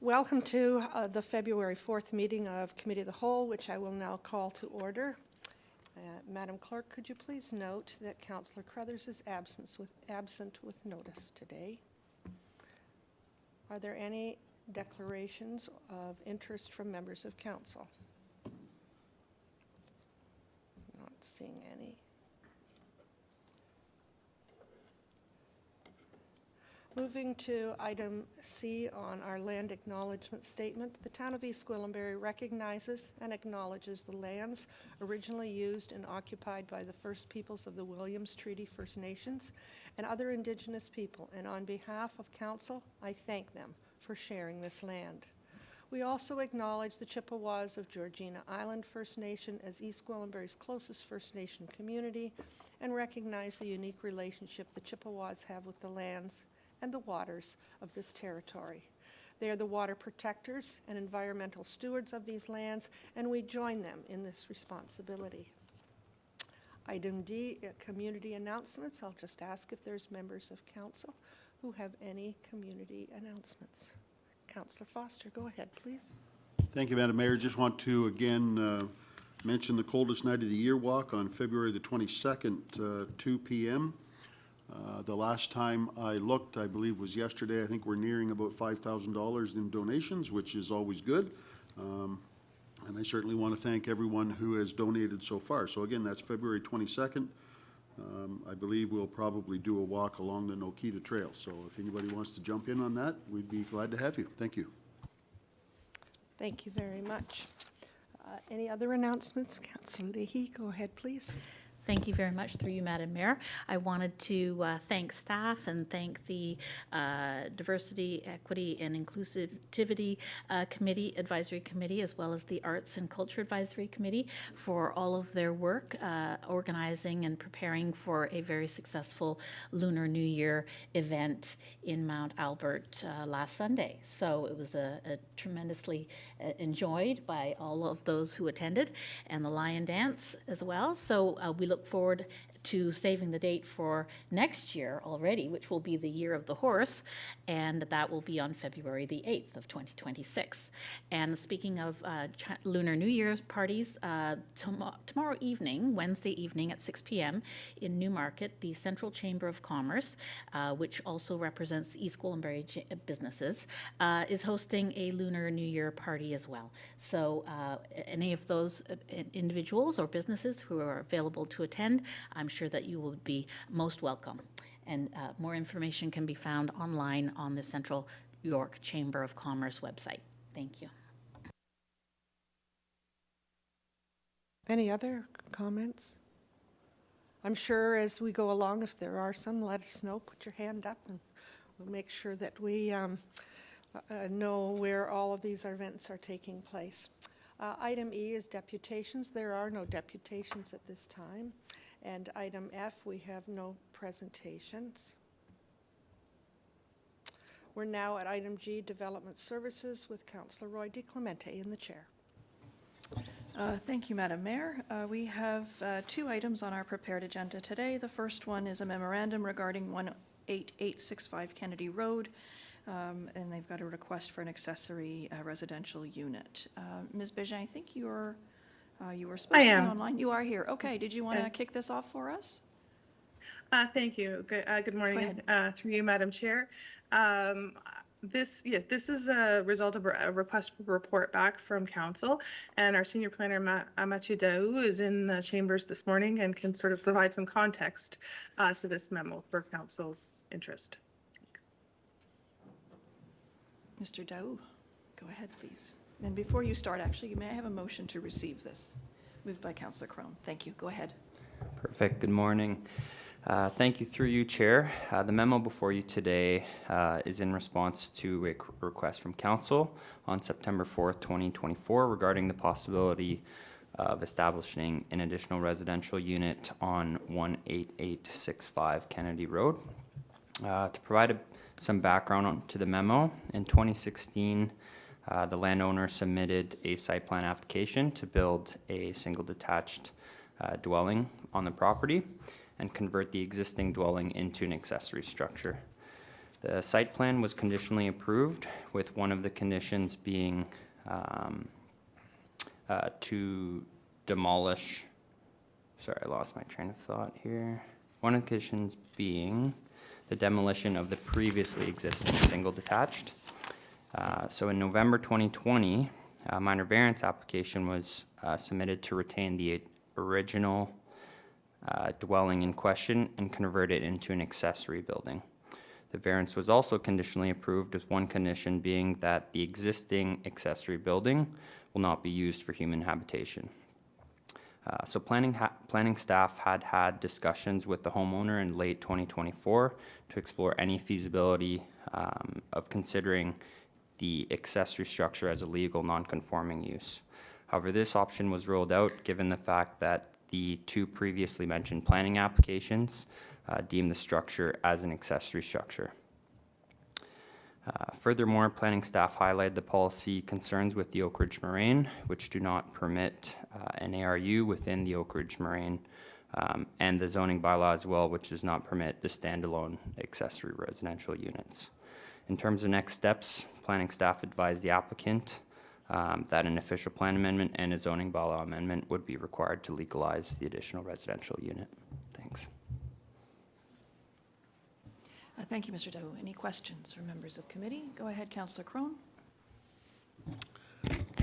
Welcome to the February 4th meeting of Committee of the Whole, which I will now call to order. Madam Clerk, could you please note that Councillor Crothers is absent with notice today. Are there any declarations of interest from members of Council? Not seeing any. Moving to item C on our land acknowledgement statement, the town of East Gwillimbury recognizes and acknowledges the lands originally used and occupied by the First Peoples of the Williams Treaty First Nations and other Indigenous people, and on behalf of Council, I thank them for sharing this land. We also acknowledge the Chippewas of Georgina Island First Nation as East Gwillimbury's closest First Nation community and recognize the unique relationship the Chippewas have with the lands and the waters of this territory. They are the water protectors and environmental stewards of these lands, and we join them in this responsibility. Item D, community announcements. I'll just ask if there's members of Council who have any community announcements. Councillor Foster, go ahead, please. Thank you, Madam Mayor. Just want to again mention the coldest night of the year walk on February the 22nd, 2 p.m. The last time I looked, I believe, was yesterday. I think we're nearing about $5,000 in donations, which is always good. And I certainly want to thank everyone who has donated so far. So again, that's February 22nd. I believe we'll probably do a walk along the Nokiidaa Trail. So if anybody wants to jump in on that, we'd be glad to have you. Thank you. Thank you very much. Any other announcements? Councillor Lahey, go ahead, please. Thank you very much, through you, Madam Mayor. I wanted to thank staff and thank the Diversity, Equity and Inclusivity Advisory Committee, as well as the Arts and Culture Advisory Committee for all of their work organizing and preparing for a very successful Lunar New Year event in Mount Albert last Sunday. So it was a tremendously enjoyed by all of those who attended, and the lion dance as well. So we look forward to saving the date for next year already, which will be the Year of the Horse, and that will be on February the 8th of 2026. And speaking of Lunar New Year's parties, tomorrow evening, Wednesday evening at 6 p.m. in Newmarket, the Central Chamber of Commerce, which also represents East Gwillimbury businesses, is hosting a Lunar New Year party as well. So any of those individuals or businesses who are available to attend, I'm sure that you will be most welcome. And more information can be found online on the Central York Chamber of Commerce website. Thank you. Any other comments? I'm sure as we go along, if there are some, let us know. Put your hand up and we'll make sure that we know where all of these events are taking place. Item E is deputations. There are no deputations at this time. And item F, we have no presentations. We're now at item G, Development Services, with Councillor Roy-DiClemente in the chair. Thank you, Madam Mayor. We have two items on our prepared agenda today. The first one is a memorandum regarding 18865 Kennedy Road, and they've got a request for an accessory residential unit. Ms. Bégin, I think you were supposed to be online. You are here. Okay. Did you want to kick this off for us? Thank you. Good morning, through you, Madam Chair. This is a result of a request for a report back from Council, and our senior planner, Mathieu Daou, is in the chambers this morning and can sort of provide some context to this memo for Council's interest. Mr. Daou, go ahead, please. And before you start, actually, may I have a motion to receive this? Moved by Councillor Crone. Thank you. Go ahead. Perfect. Good morning. Thank you, through you, Chair. The memo before you today is in response to a request from Council on September 4th, 2024 regarding the possibility of establishing an additional residential unit on 18865 Kennedy Road. To provide some background to the memo, in 2016, the landowner submitted a site plan application to build a single detached dwelling on the property and convert the existing dwelling into an accessory structure. The site plan was conditionally approved, with one of the conditions being to demolish, sorry, I lost my train of thought here. One of the conditions being the demolition of the previously existing single detached. So in November 2020, a minor variance application was submitted to retain the original dwelling in question and convert it into an accessory building. The variance was also conditionally approved, with one condition being that the existing accessory building will not be used for human habitation. So planning staff had discussions with the homeowner in late 2024 to explore any feasibility of considering the accessory structure as a legal non-conforming use. However, this option was ruled out given the fact that the two previously mentioned planning applications deemed the structure as an accessory structure. Furthermore, planning staff highlighted the policy concerns with the Oak Ridge Moraine, which do not permit an ARU within the Oak Ridge Moraine, and the zoning bylaw as well, which does not permit the standalone accessory residential units. In terms of next steps, planning staff advised the applicant that an official plan amendment and a zoning bylaw amendment would be required to legalize the additional residential unit. Thanks. Thank you, Mr. Dahu. Any questions from members of committee? Go ahead, Councillor Crone.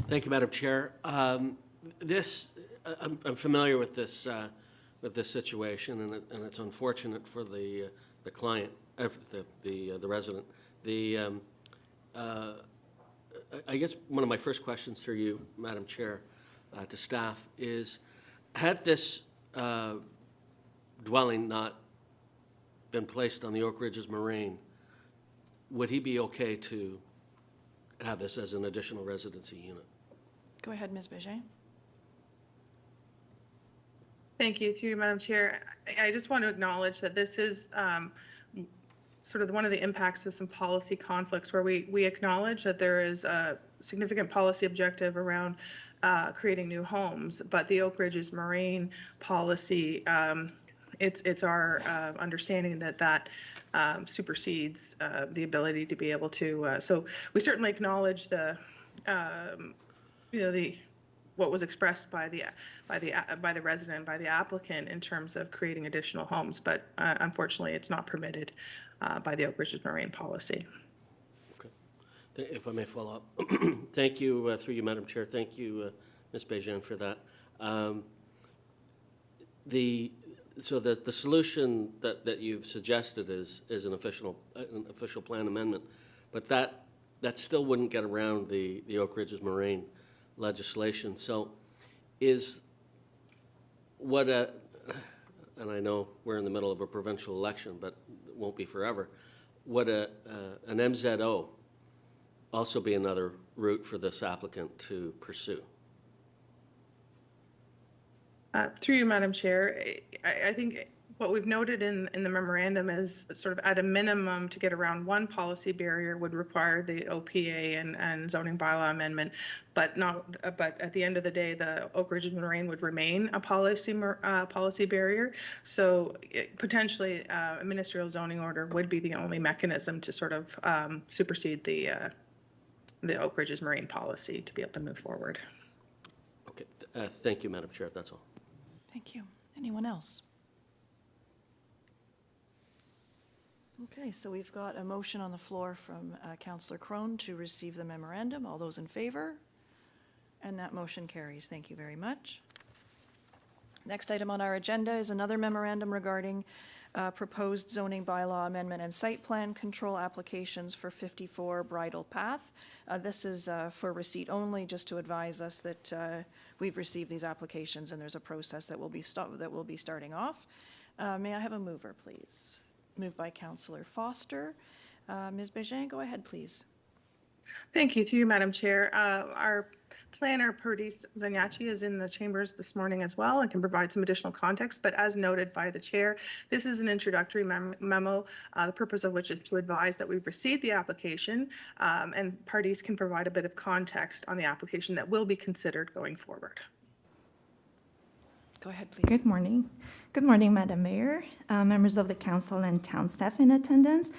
Thank you, Madam Chair. I'm familiar with this situation, and it's unfortunate for the client, the resident. I guess one of my first questions through you, Madam Chair, to staff is, had this dwelling not been placed on the Oak Ridges Moraine, would he be okay to have this as an additional residency unit? Go ahead, Ms. Bégin. Thank you, through you, Madam Chair. I just want to acknowledge that this is sort of one of the impacts of some policy conflicts where we acknowledge that there is a significant policy objective around creating new homes, but the Oak Ridges Moraine policy, it's our understanding that supersedes the ability to be able to. So we certainly acknowledge the what was expressed by the resident, by the applicant in terms of creating additional homes, but unfortunately, it's not permitted by the Oak Ridges Moraine policy. Okay. If I may follow up, thank you through you, Madam Chair. Thank you, Ms. Bégin, for that. So the solution that you've suggested is an official plan amendment, but that still wouldn't get around the Oak Ridges Moraine legislation. So is what and I know we're in the middle of a provincial election, but it won't be forever. Would an MZO also be another route for this applicant to pursue? Through you, Madam Chair, I think what we've noted in the memorandum is sort of at a minimum to get around one policy barrier would require the OPA and zoning bylaw amendment, but at the end of the day, the Oak Ridges Moraine would remain a policy barrier. So potentially a ministerial zoning order would be the only mechanism to sort of supersede the Oak Ridges Moraine policy to be able to move forward. Okay, thank you, Madam Chair. That's all. Thank you. Anyone else? Okay, so we've got a motion on the floor from Councillor Crone to receive the memorandum. All those in favor? And that motion carries. Thank you very much. Next item on our agenda is another memorandum regarding proposed zoning bylaw amendment and site plan control applications for 54 Bridle Path. This is for receipt only, just to advise us that we've received these applications and there's a process that will be starting off. May I have a mover, please? Moved by Councillor Foster. Ms. Bégin, go ahead, please. Thank you, through you, Madam Chair. Our planner, Perdis Zanyachi, is in the chambers this morning as well and can provide some additional context, but as noted by the chair, this is an introductory memo, the purpose of which is to advise that we've received the application, and Perdis can provide a bit of context on the application that will be considered going forward. Go ahead, please. Good morning. Good morning, Madam Mayor, members of the council and town staff in attendance.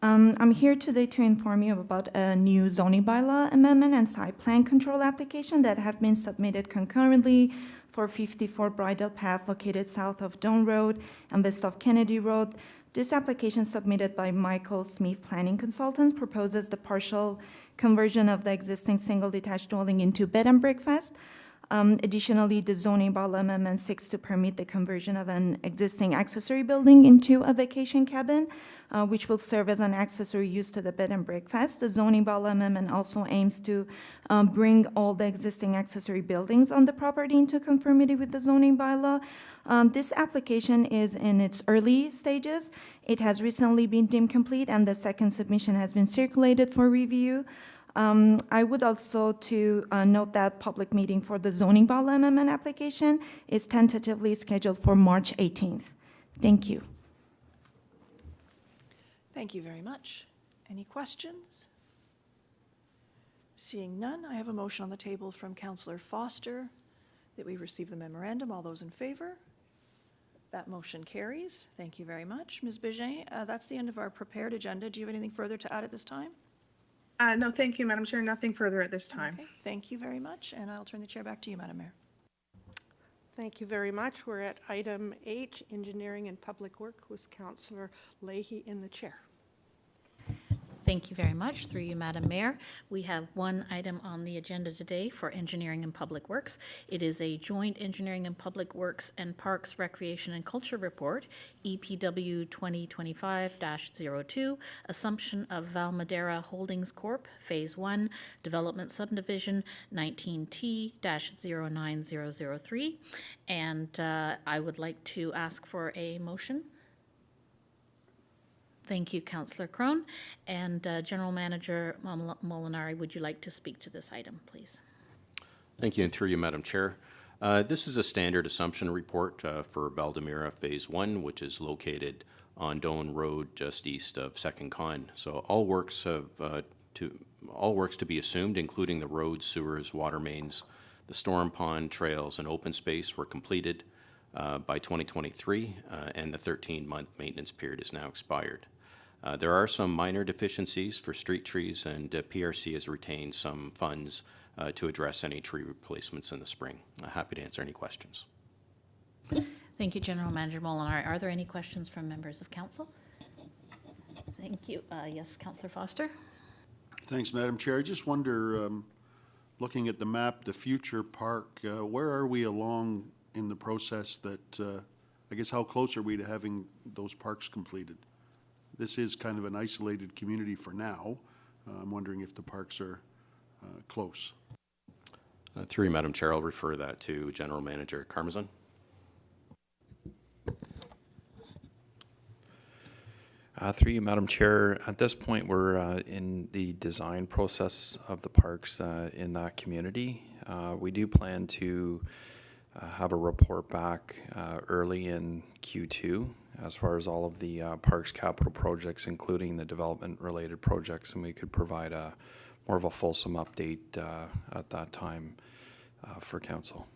I'm here today to inform you about a new zoning bylaw amendment and site plan control application that have been submitted concurrently for 54 Bridle Path located south of Don Road and west of Kennedy Road. This application submitted by Michael Smith Planning Consultants proposes the partial conversion of the existing single detached dwelling into bed and breakfast. Additionally, the zoning bylaw amendment seeks to permit the conversion of an existing accessory building into a vacation cabin, which will serve as an accessory use to the bed and breakfast. The zoning bylaw amendment also aims to bring all the existing accessory buildings on the property into conformity with the zoning bylaw. This application is in its early stages. It has recently been deemed complete, and the second submission has been circulated for review. I would also to note that public meeting for the zoning bylaw amendment application is tentatively scheduled for March 18th. Thank you. Thank you very much. Any questions? Seeing none, I have a motion on the table from Councillor Foster that we receive the memorandum. All those in favor? That motion carries. Thank you very much. Ms. Bégin, that's the end of our prepared agenda. Do you have anything further to add at this time? No, thank you, Madam Chair. Nothing further at this time. Okay, thank you very much, and I'll turn the chair back to you, Madam Mayor. Thank you very much. We're at item H, Engineering and Public Work, with Councillor Lahey in the chair. Thank you very much. Through you, Madam Mayor. We have one item on the agenda today for Engineering and Public Works. It is a joint Engineering and Public Works and Parks, Recreation and Culture Report, EPW 2025-02, Assumption of Valmaderra Holdings Corp., Phase 1, Development Subdivision 19T-09003. And I would like to ask for a motion. Thank you, Councillor Crone. And General Manager Molinari, would you like to speak to this item, please? Thank you, and through you, Madam Chair. This is a standard assumption report for Valmaderra Phase 1, which is located on Doan Road, just east of 2nd Con. So all works to be assumed, including the roads, sewers, water mains, the storm pond, trails, and open space, were completed by 2023, and the 13-month maintenance period is now expired. There are some minor deficiencies for street trees, and PRC has retained some funds to address any tree replacements in the spring. Happy to answer any questions. Thank you, General Manager Molinari. Are there any questions from members of council? Thank you. Yes, Councillor Foster. Thanks, Madam Chair. I just wonder, looking at the map, the future park, where are we along in the process that, I guess, how close are we to having those parks completed? This is kind of an isolated community for now. I'm wondering if the parks are close. Through you, Madam Chair, I'll refer that to General Manager Karmazin. Through you, Madam Chair, at this point we're in the design process of the parks in that community. We do plan to have a report back early in Q2 as far as all of the parks capital projects, including the development related projects, and we could provide a more of a fulsome update at that time for council.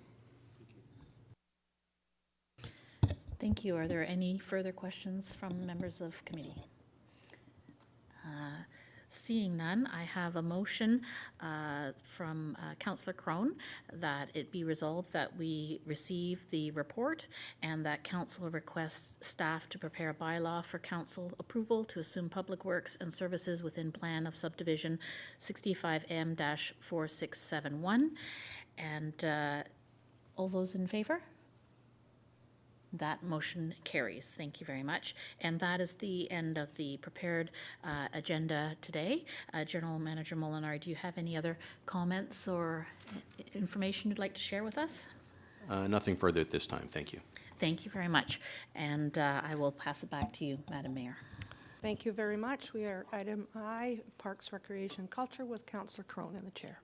Thank you. Are there any further questions from members of committee? Seeing none, I have a motion from Councillor Crone that it be resolved that we receive the report and that council requests staff to prepare a bylaw for council approval to assume public works and services within plan of subdivision 65M-4671. And all those in favor? That motion carries. Thank you very much. And that is the end of the prepared agenda today. General Manager Molinari, do you have any other comments or information you'd like to share with us? Nothing further at this time. Thank you. Thank you very much. And I will pass it back to you, Madam Mayor. Thank you very much. We are item I, Parks, Recreation, and Culture, with Councillor Crone in the chair.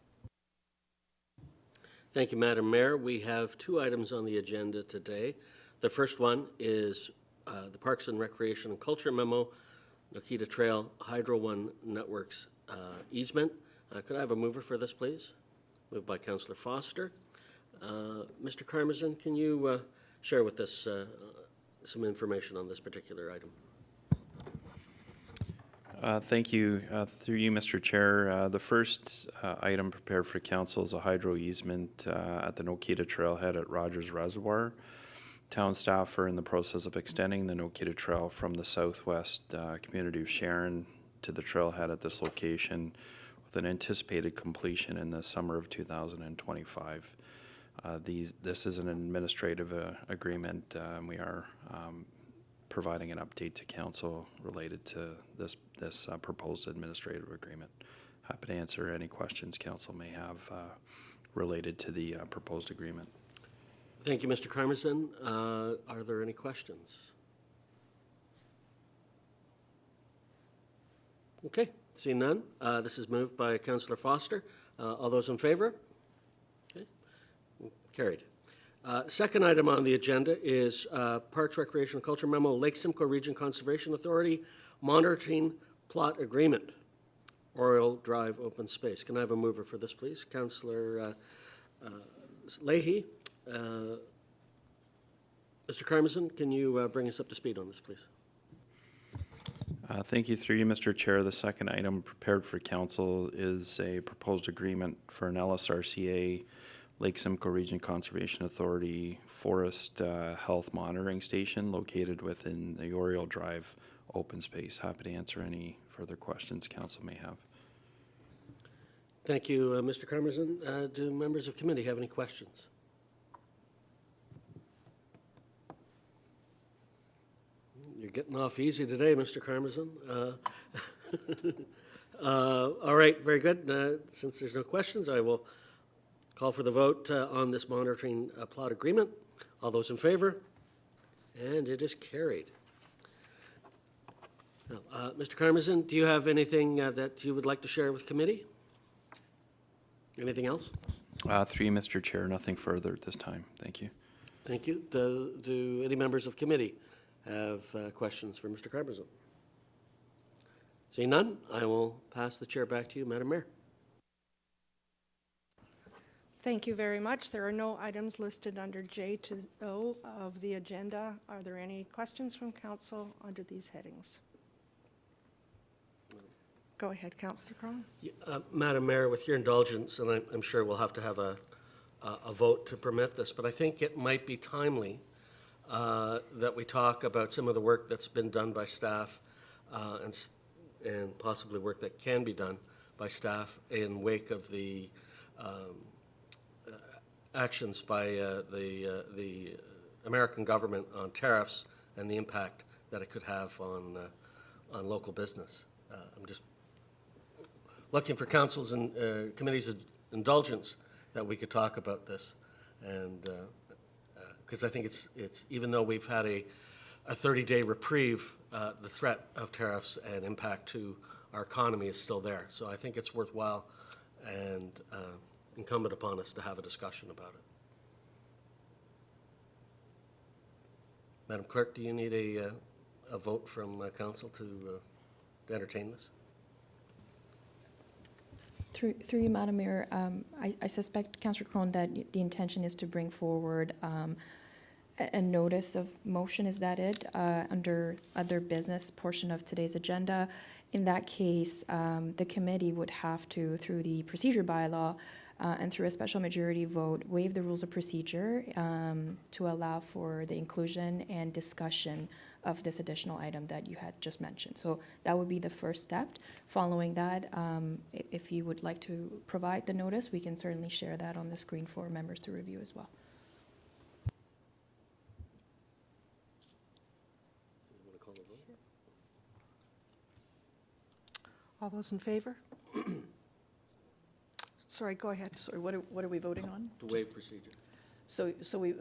Thank you, Madam Mayor. We have two items on the agenda today. The first one is the Parks and Recreation and Culture Memo, Nokiidaa Trail, Hydro One Networks easement. Could I have a mover for this, please? Moved by Councillor Foster. Mr. Karmazin, can you share with us some information on this particular item? Thank you. Through you, Mr. Chair, the first item prepared for council is a hydro easement at the Nokiidaa trailhead at Rogers Reservoir. Town staff are in the process of extending the Nokiidaa Trail from the southwest community of Sharon to the trailhead at this location with an anticipated completion in the summer of 2025. This is an administrative agreement, and we are providing an update to council related to this proposed administrative agreement. Happy to answer any questions council may have related to the proposed agreement. Thank you, Mr. Carmison. Are there any questions? Okay, seeing none. This is moved by Councillor Foster. All those in favor? Okay, carried. Second item on the agenda is Parks, Recreation and Culture Memo, Lake Simcoe Region Conservation Authority Monitoring Plot Agreement, Oriole Drive Open Space. Can I have a mover for this, please? Councillor Lahey. Mr. Carmison, can you bring us up to speed on this, please? Thank you. Through you, Mr. Chair, the second item prepared for council is a proposed agreement for an LSRCA Lake Simcoe Region Conservation Authority Forest Health Monitoring Station located within the Oriole Drive open space. Happy to answer any further questions council may have. Thank you, Mr. Carmison. Do members of committee have any questions? You're getting off easy today, Mr. Carmison. All right, very good. Since there's no questions, I will call for the vote on this monitoring plot agreement. All those in favor? And it is carried. Now, Mr. Carmison, do you have anything that you would like to share with committee? Anything else? Through you, Mr. Chair, nothing further at this time. Thank you. Thank you. Do any members of committee have questions for Mr. Carmison? Seeing none, I will pass the chair back to you, Madam Mayor. Thank you very much. There are no items listed under J to O of the agenda. Are there any questions from council under these headings? Go ahead, Councillor Crone. Madam Mayor, with your indulgence, and I'm sure we'll have to have a vote to permit this, but I think it might be timely that we talk about some of the work that's been done by staff and possibly work that can be done by staff in wake of the actions by the American government on tariffs and the impact that it could have on local business. I'm just looking for council's and committee's indulgence that we could talk about this, and because I think it's even though we've had a 30-day reprieve, the threat of tariffs and impact to our economy is still there. So I think it's worthwhile and incumbent upon us to have a discussion about it. Madam Clerk, do you need a vote from council to entertain this? Through you, Madam Mayor, I suspect, Councillor Crone, that the intention is to bring forward a notice of motion. Is that it? Under other business portion of today's agenda. In that case, the committee would have to, through the procedure bylaw and through a special majority vote, waive the rules of procedure to allow for the inclusion and discussion of this additional item that you had just mentioned. So that would be the first step. Following that, if you would like to provide the notice, we can certainly share that on the screen for members to review as well. All those in favor? Sorry, go ahead. Sorry, what are we voting on? The waive procedure. So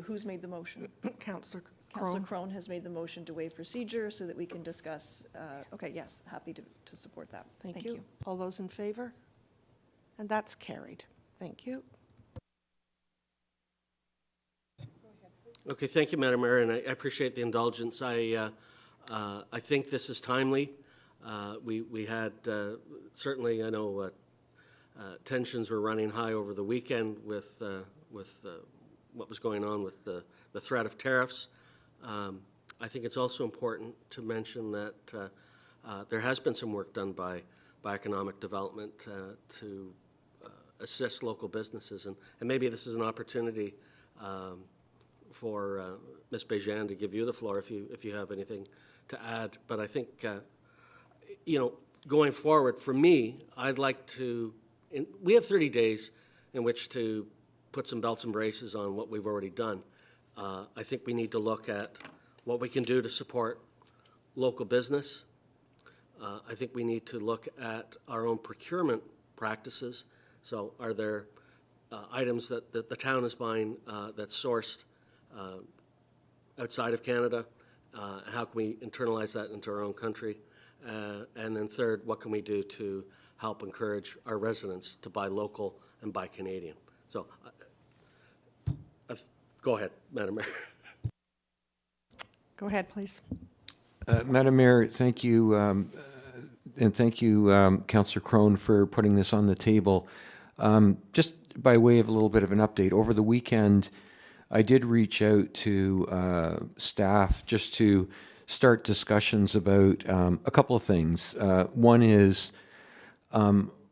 who's made the motion? Councillor Councillor Crone. Crone has made the motion to waive procedure so that we can discuss. Okay, yes, happy to support that. Thank you. All those in favor? And that's carried. Thank you. Okay, thank you, Madam Mayor, and I appreciate the indulgence. I think this is timely. We had, certainly, I know tensions were running high over the weekend with what was going on with the threat of tariffs. I think it's also important to mention that There has been some work done by economic development to assist local businesses, and maybe this is an opportunity for Ms. Bejan to give you the floor if you have anything to add. But I think, you know, going forward, for me, I'd like to, we have 30 days in which to put some belts and braces on what we've already done. I think we need to look at what we can do to support local business. I think we need to look at our own procurement practices. So are there items that the town is buying that's sourced outside of Canada? How can we internalize that into our own country? And then third, what can we do to help encourage our residents to buy local and buy Canadian? So go ahead, Madam Mayor. Go ahead, please. Madam Mayor, thank you, and thank you, Councillor Crone, for putting this on the table. Just by way of a little bit of an update, over the weekend, I did reach out to staff just to start discussions about a couple of things. One is,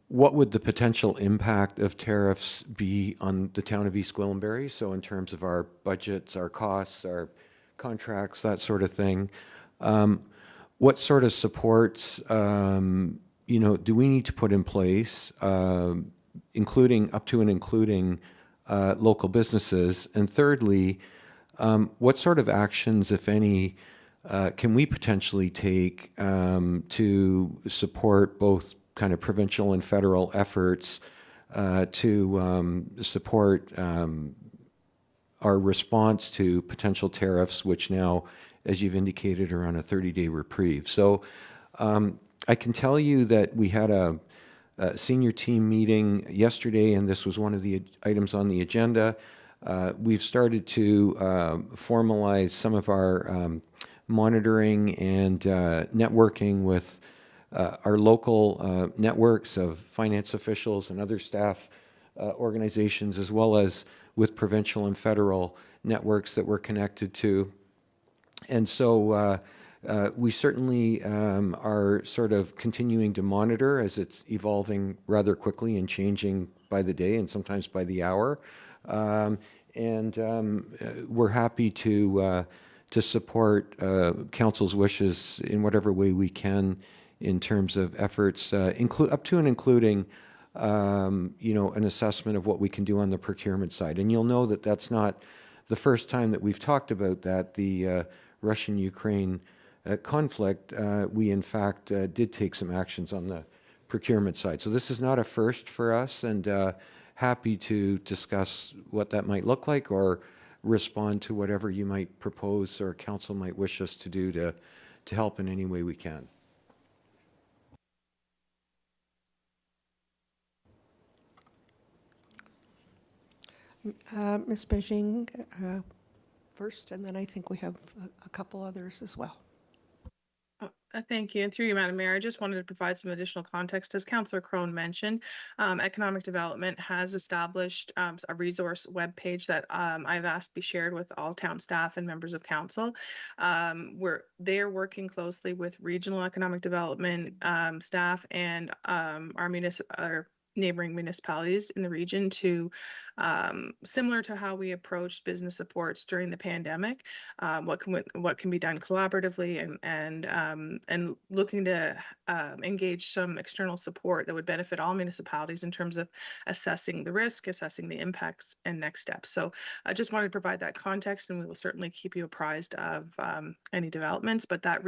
what would the potential impact of tariffs be on the town of East Gwillimbury? So in terms of our budgets, our costs, our contracts, that sort of thing. What sort of supports, you know, do we need to put in place, including up to and including local businesses? And thirdly, what sort of actions, if any, can we potentially take to support both kind of provincial and federal efforts to support our response to potential tariffs, which now, as you've indicated, are on a 30-day reprieve? So I can tell you that we had a senior team meeting yesterday, and this was one of the items on the agenda. We've started to formalize some of our monitoring and networking with our local networks of finance officials and other staff organizations, as well as with provincial and federal networks that we're connected to. And so we certainly are sort of continuing to monitor as it's evolving rather quickly and changing by the day and sometimes by the hour. And we're happy to support council's wishes in whatever way we can in terms of efforts, up to and including you know, an assessment of what we can do on the procurement side. And you'll know that that's not the first time that we've talked about that. The Russian-Ukraine conflict, we in fact did take some actions on the procurement side. So this is not a first for us, and happy to discuss what that might look like or respond to whatever you might propose or council might wish us to do to help in any way we can. Ms. Beijing first, and then I think we have a couple others as well. Thank you. And through you, Madam Mayor, I just wanted to provide some additional context. As Councillor Crone mentioned, Economic Development has established a resource webpage that I've asked be shared with all town staff and members of council. They are working closely with regional economic development staff and our neighboring municipalities in the region to, similar to how we approached business supports during the pandemic, what can be done collaboratively, and looking to engage some external support that would benefit all municipalities in terms of assessing the risk, assessing the impacts, and next steps. So I just wanted to provide that context, and we will certainly keep you apprised of any developments. But that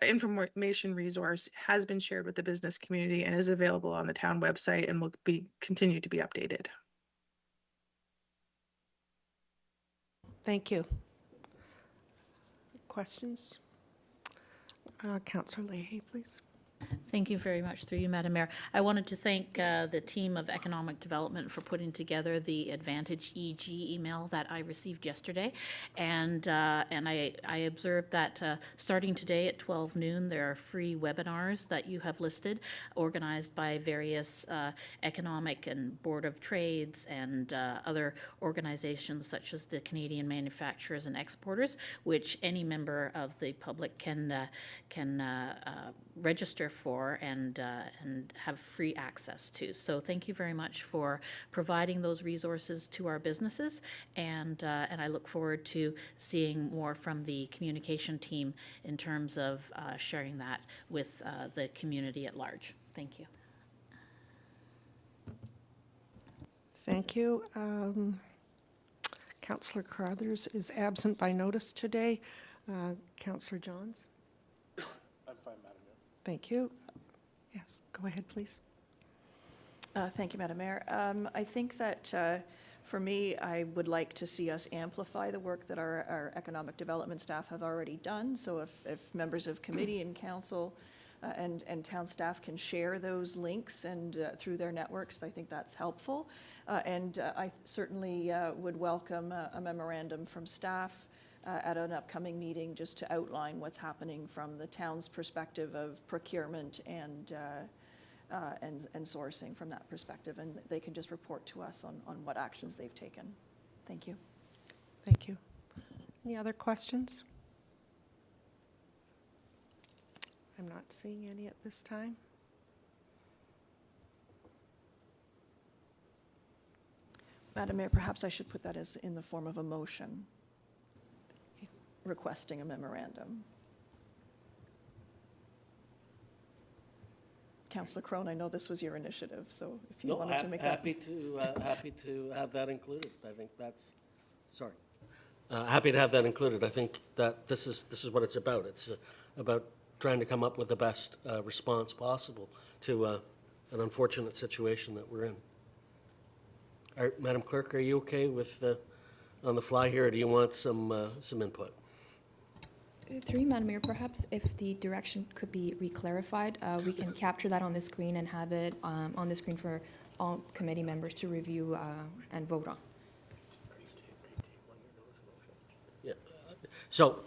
information resource has been shared with the business community and is available on the town website and will continue to be updated. Thank you. Questions? Councillor Lahey, please. Thank you very much, through you, Madam Mayor. I wanted to thank the team of Economic Development for putting together the Advantage EG email that I received yesterday. And I observed that starting today at 12 noon, there are free webinars that you have listed, organized by various economic and Board of Trades and other organizations such as the Canadian Manufacturers and Exporters, which any member of the public can register for and have free access to. So thank you very much for providing those resources to our businesses, and I look forward to seeing more from the communication team in terms of sharing that with the community at large. Thank you. Thank you. Councillor Carruthers is absent by notice today. Councillor Johns? I'm fine, Madam Mayor. Thank you. Yes, go ahead, please. Thank you, Madam Mayor. I think that for me, I would like to see us amplify the work that our economic development staff have already done. So if members of committee and council and town staff can share those links and through their networks, I think that's helpful. And I certainly would welcome a memorandum from staff at an upcoming meeting just to outline what's happening from the town's perspective of procurement and sourcing from that perspective. And they can just report to us on what actions they've taken. Thank you. Thank you. Any other questions? I'm not seeing any at this time. Madam Mayor, perhaps I should put that as in the form of a motion requesting a memorandum. Councillor Crone, I know this was your initiative, so if you No, wanted to make that. happy to have that included. I think that's, sorry. Happy to have that included. I think that this is what it's about. It's about trying to come up with the best response possible to an unfortunate situation that we're in. All right, Madam Clerk, are you okay with on the fly here, or do you want some input? Through you, Madam Mayor, perhaps if the direction could be reclarified, we can capture that on the screen and have it on the screen for all committee members to review and vote on. Yeah. So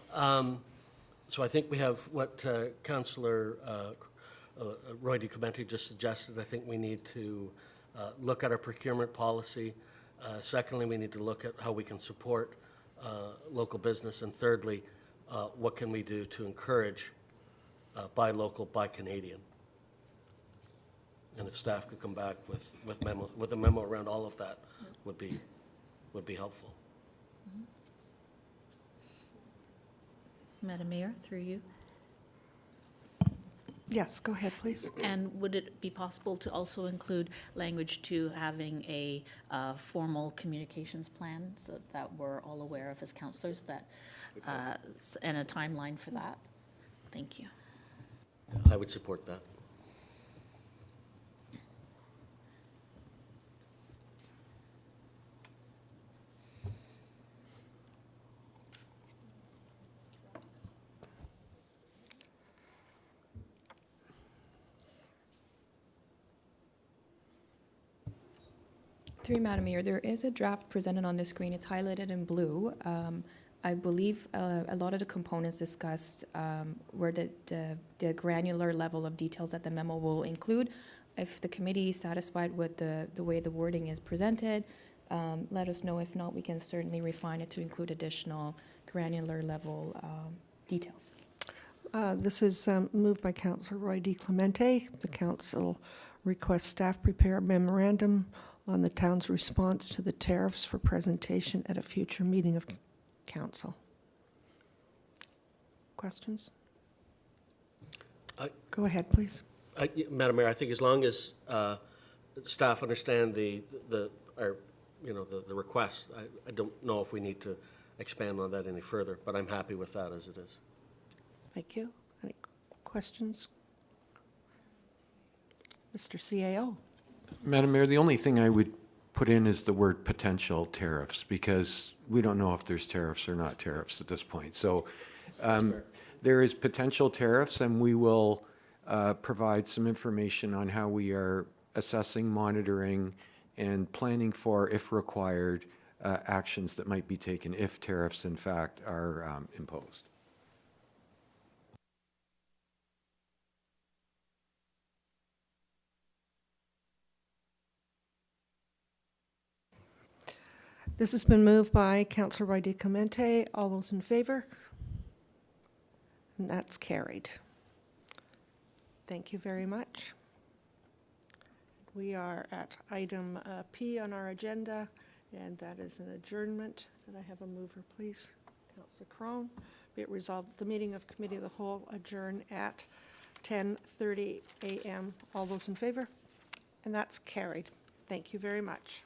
I think we have what Councillor Roy-DiClemente just suggested. I think we need to look at our procurement policy. Secondly, we need to look at how we can support local business. And thirdly, what can we do to encourage buy local, buy Canadian? And if staff could come back with a memo around all of that would be helpful. Madam Mayor, through you. Yes, go ahead, please. And would it be possible to also include language to having a formal communications plan so that we're all aware of as councillors, that and a timeline for that? Thank you. I would support that. Through you, Madam Mayor, there is a draft presented on the screen. It's highlighted in blue. I believe a lot of the components discussed were the granular level of details that the memo will include. If the committee is satisfied with the way the wording is presented, let us know. If not, we can certainly refine it to include additional granular level details. This is moved by Councillor Roy-DiClemente. The council requests staff prepare a memorandum on the town's response to the tariffs for presentation at a future meeting of council. Questions? Go ahead, please. Madam Mayor, I think as long as staff understand the request, I don't know if we need to expand on that any further, but I'm happy with that as it is. Thank you. Any questions? Mr. CAO. Madam Mayor, the only thing I would put in is the word potential tariffs, because we don't know if there's tariffs or not tariffs at this point. So there is potential tariffs, and we will provide some information on how we are assessing, monitoring, and planning for, if required, actions that might be taken if tariffs in fact are imposed. This has been moved by Councillor Roy-DiClemente. All those in favor? And that's carried. Thank you very much. We are at item P on our agenda, and that is an adjournment. Could I have a mover, please? Councillor Crone. Be it resolved that the meeting of Committee of the Whole adjourn at 10:30 a.m. All those in favor? And that's carried. Thank you very much.